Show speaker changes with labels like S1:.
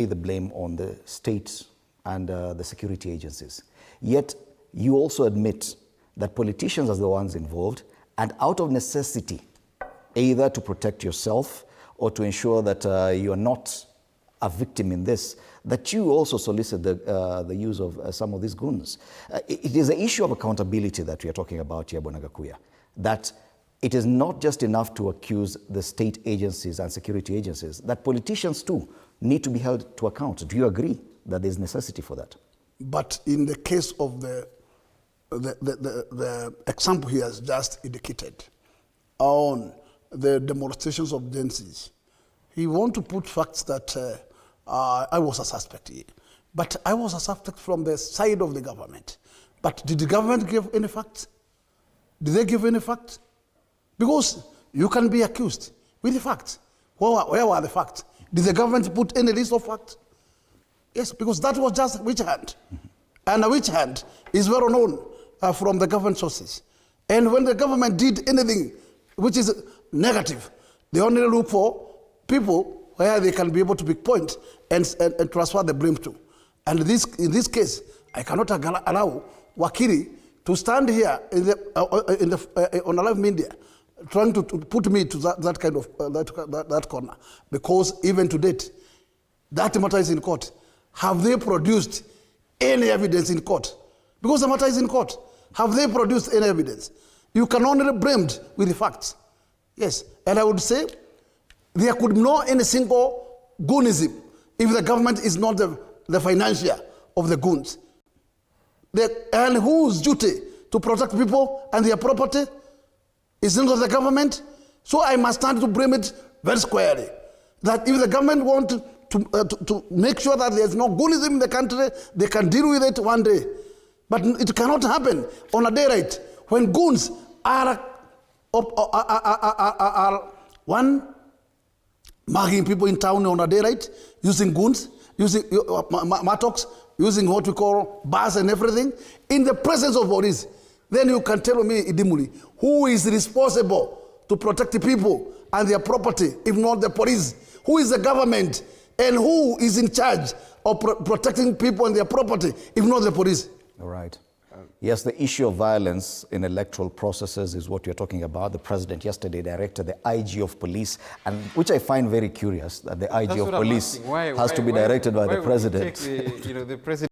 S1: the blame on the states and the security agencies. Yet you also admit that politicians are the ones involved, and out of necessity, either to protect yourself or to ensure that you are not a victim in this, that you also solicit the use of some of these goons. It is an issue of accountability that we are talking about here, Bwana Kaguya, that it is not just enough to accuse the state agencies and security agencies, that politicians too need to be held to account. Do you agree that there's necessity for that? But in the case of the example he has just indicated on the demonstrations of agencies, he wants to put facts that I was a suspect here. But I was a suspect from the side of the government. But did the government give any facts? Did they give any facts? Because you can be accused with the facts. Where were the facts? Did the government put any list of facts? Yes, because that was just witch hunt. And a witch hunt is well known from the government sources. And when the government did anything which is negative, they only look for people where they can be able to pick point and transfer the blame to. And in this case, I cannot allow Wakili to stand here on a live media trying to put me to that kind of that corner, because even to date, that matter is in court. Have they produced any evidence in court? Because the matter is in court. Have they produced any evidence? You can only be blamed with the facts. Yes, and I would say there could not any single goonism if the government is not the financier of the goons. And whose duty to protect people and their property is not the government? So I must stand to blame it very squarely. That if the government wants to make sure that there's no goonism in the country, they can deal with it one day. But it cannot happen on a day right when goons are one, mugging people in town on a day right, using goons, using mattocks, using what we call bars and everything, in the presence of police. Then you can tell me, Idimuli, who is responsible to protect the people and their property, if not the police? Who is the government? And who is in charge of protecting people and their property, if not the police? All right. Yes, the issue of violence in electoral processes is what you're talking about. The president yesterday directed the IG of police, and which I find very curious, that the IG of police has to be directed by the president. The president